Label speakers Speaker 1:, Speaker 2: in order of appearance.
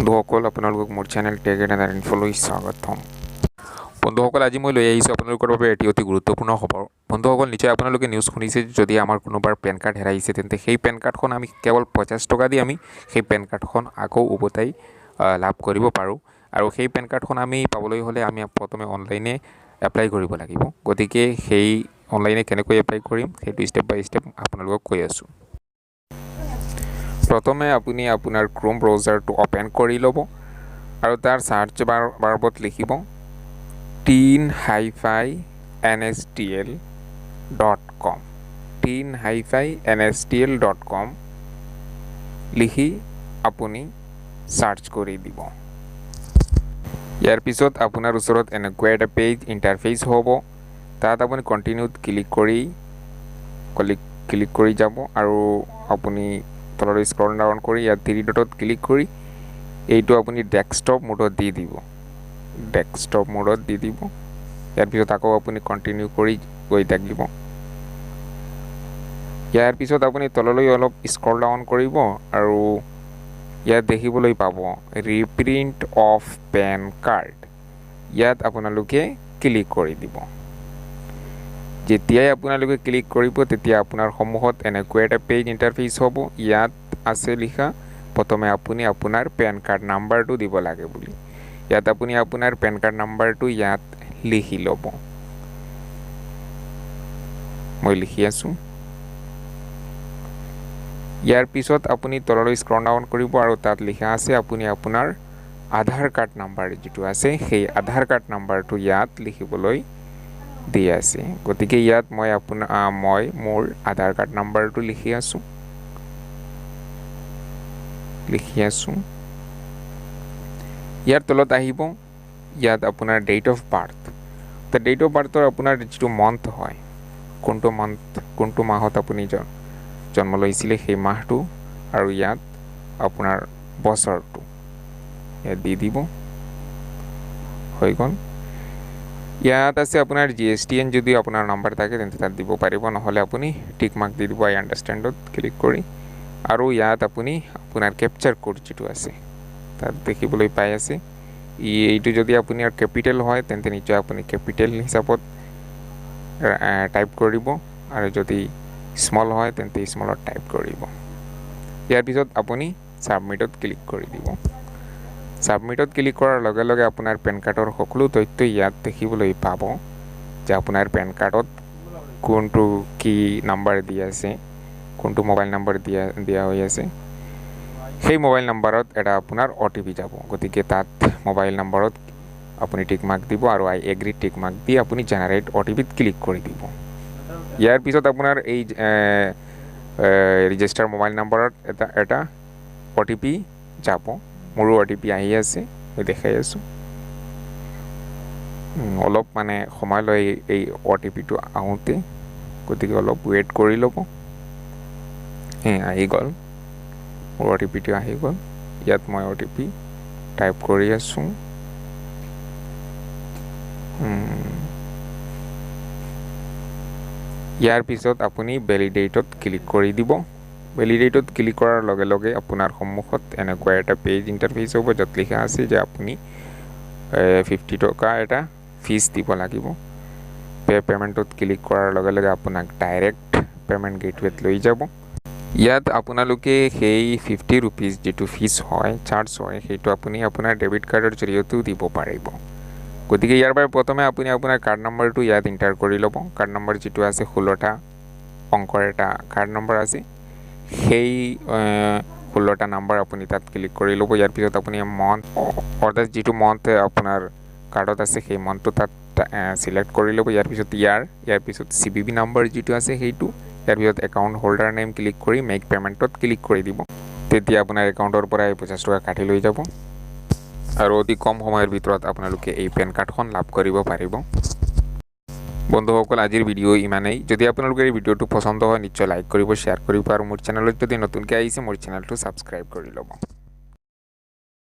Speaker 1: বন্ধুসকল আপোনালোকক মোৰ চেনেল টেক এণ্ড ইনফলৈ স্বাগতম। বন্ধুসকল আজি মই লৈ আহিছোঁ আপোনালোকৰ বাবে এটি অতি গুৰুত্বপূৰ্ণ খবৰ। বন্ধুসকল নিশ্চয় আপোনালোকে নিউজ শুনিছে যদি আমাৰ কোনোবাৰ পেন কাৰ্ড হেৰাইছে তেন্তে সেই পেন কাৰ্ডখন আমি কেৱল 50 টকা দি আমি সেই পেন কাৰ্ডখন আকৌ উভতাই লাভ কৰিব পাৰোঁ। আৰু সেই পেন কাৰ্ডখন আমি পাবলৈ হ'লে আমি প্ৰথমে অনলাইনে এপ্লাই কৰিব লাগিব। গতিকে সেই অনলাইনে কেনেকৈ এপ্লাই কৰিম সেইটো ষ্টেপ বাই ষ্টেপ আপোনালোকক কৈ আছোঁ। প্ৰথমে আপুনি আপোনাৰ ক্ৰোম ব্ৰাউজাৰটো ওপেন কৰি ল'ব আৰু তাৰ সাৰ্চ বাৰত লিখিব teen-nstl.com teen-nstl.com লিখি আপুনি সাৰ্চ কৰি দিব। ইয়াৰ পিছত আপোনাৰ ওচৰত এনেকুৱা এটা পেজ ইণ্টাৰফেচ হ'ব। তাত আপুনি কণ্টিনিউত ক্লিক কৰি যাব আৰু আপুনি তললৈ স্ক্ৰল ডাউন কৰি ইয়াত 3 ডটত ক্লিক কৰি এইটো আপুনি ডেস্কটপ মোডত দি দিব। ইয়াৰ পিছত আকৌ আপুনি কণ্টিনিউ কৰি গৈ থাকিব। ইয়াৰ পিছত আপুনি তললৈ অলপ স্ক্ৰল ডাউন কৰিব আৰু ইয়াত দেখিবলৈ পাব ৰিপ্ৰিণ্ট অফ পেন কাৰ্ড। ইয়াত আপোনালোকে ক্লিক কৰি দিব। যেতিয়াই আপোনালোকে ক্লিক কৰিব তেতিয়া আপোনাৰ সন্মুখত এনেকুৱা এটা পেজ ইণ্টাৰফেচ হ'ব। ইয়াত আছে লিখা প্ৰথমে আপুনি আপোনাৰ পেন কাৰ্ড নাম্বাৰটো দিব লাগে বুলি। ইয়াত আপুনি আপোনাৰ পেন কাৰ্ড নাম্বাৰটো ইয়াত লিখি ল'ব। মই লিখি আছোঁ। ইয়াৰ পিছত আপুনি তললৈ স্ক্ৰল ডাউন কৰিব আৰু তাত লিখা আছে আপুনি আপোনাৰ আধাৰ কাৰ্ড নাম্বাৰ যিটো আছে সেই আধাৰ কাৰ্ড নাম্বাৰটো ইয়াত লিখিবলৈ দি আছে। গতিকে ইয়াত মই মোৰ আধাৰ কাৰ্ড নাম্বাৰটো লিখি আছোঁ। ইয়াৰ তলত আহিব ইয়াত আপোনাৰ ডেট অফ বাৰ্থ। তো ডেট অফ বাৰ্থৰ আপোনাৰ যিটো মান্থ হয় কোনটো মাহত আপুনি জন্ম লৈছিলে সেই মাহটো আৰু ইয়াত আপোনাৰ বছৰটো ইয়াত দি দিব। হৈ গ'ল। ইয়াত আছে আপোনাৰ GSTN যদি আপোনাৰ নাম্বাৰ থাকে তেন্তে তাত দিব পাৰিব, নহ'লে আপুনি টিক মাৰ্ক দি দিব আই আণ্ডাৰষ্টেণ্ডত ক্লিক কৰি। আৰু ইয়াত আপুনি আপোনাৰ কেপচাৰ কোড যিটো আছে তাত দেখিবলৈ পাই আছে। এইটো যদি আপোনাৰ কেপিটেল হয় তেন্তে নিশ্চয় আপুনি কেপিটেল হিচাপত টাইপ কৰিব আৰু যদি স্মল হয় তেন্তে স্মলত টাইপ কৰিব। ইয়াৰ পিছত আপুনি ছাবমিটত ক্লিক কৰি দিব। ছাবমিটত ক্লিক কৰাৰ লগে লগে আপোনাৰ পেন কাৰ্ডৰ সকলো তথ্য ইয়াত দেখিবলৈ পাব যে আপোনাৰ পেন কাৰ্ডত কোনটো কি নাম্বাৰ দিয়া আছে, কোনটো মোবাইল নাম্বাৰ দিয়া হৈ আছে। সেই মোবাইল নাম্বাৰত এটা আপোনাৰ OTP যাব। গতিকে তাত মোবাইল নাম্বাৰত আপুনি টিক মাৰ্ক দিব আৰু আই এগ্ৰি টিক মাৰ্ক দি আপুনি জেনাৰেট OTPত ক্লিক কৰি দিব। ইয়াৰ পিছত আপোনাৰ এই ৰেজিষ্টাৰ মোবাইল নাম্বাৰত এটা OTP যাব। মোৰো OTP আহি আছে, মই দেখাই আছোঁ। অলপ সময় লয় এই OTPটো আহোঁতে, গতিকে অলপ ৱেইট কৰি ল'ব। আহি গ'ল, মোৰ OTPটো আহি গ'ল। ইয়াত মই OTP টাইপ কৰি আছোঁ। ইয়াৰ পিছত আপুনি ভেলিডেটত ক্লিক কৰি দিব। ভেলিডেটত ক্লিক কৰাৰ লগে লগে আপোনাৰ সন্মুখত এনেকুৱা এটা পেজ ইণ্টাৰফেচ হ'ব য'ত লিখা আছে যে আপুনি 50 টকা এটা ফিজ দিব লাগিব। পে'মেণ্টত ক্লিক কৰাৰ লগে লগে আপোনাক ডাইৰেক্ট পে'মেণ্ট গেটৱেত লৈ যাব। ইয়াত আপোনালোকে সেই 50 ৰুপিজ যিটো ফিজ হয়, চাৰ্জ হয়, সেইটো আপুনি আপোনাৰ ডেবিট কাৰ্ডৰ জৰিয়তেও দিব পাৰিব। গতিকে ইয়াৰ বাবে প্ৰথমে আপুনি আপোনাৰ কাৰ্ড নাম্বাৰটো ইয়াত এণ্টাৰ কৰি ল'ব। কাৰ্ড নাম্বাৰ যিটো আছে 16টা অংকৰ এটা কাৰ্ড নাম্বাৰ আছে। সেই 16টা নাম্বাৰ আপুনি তাত ক্লিক কৰি ল'ব। ইয়াৰ পিছত আপুনি অৰ্থাৎ যিটো মান্থ আপোনাৰ কাৰ্ডত আছে সেই মান্থটো তাত চিলেক্ট কৰি ল'ব। ইয়াৰ পিছত CVV নাম্বাৰ যিটো আছে সেইটো, ইয়াৰ পিছত একাউণ্ট হোল্ডাৰ নেম ক্লিক কৰি মেক পে'মেণ্টত ক্লিক কৰি দিব। তেতিয়া আপোনাৰ একাউণ্টৰ পৰা 50 টকা কাটি লৈ যাব আৰু অতি কম সময়ৰ ভিতৰত আপোনালোকে এই পেন কাৰ্ডখন লাভ কৰিব পাৰিব। বন্ধুসকল আজিৰ ভিডিঅ' ইমানেই। যদি আপোনালোকৰ এই ভিডিঅ'টো পচন্দ হয় নিশ্চয় লাইক কৰিব, শ্বেয়াৰ কৰিব আৰু মোৰ চেনেলত যদি নতুনকৈ আহিছে মোৰ চেনেলটো ছাবস্ক্ৰাইব কৰি ল'ব।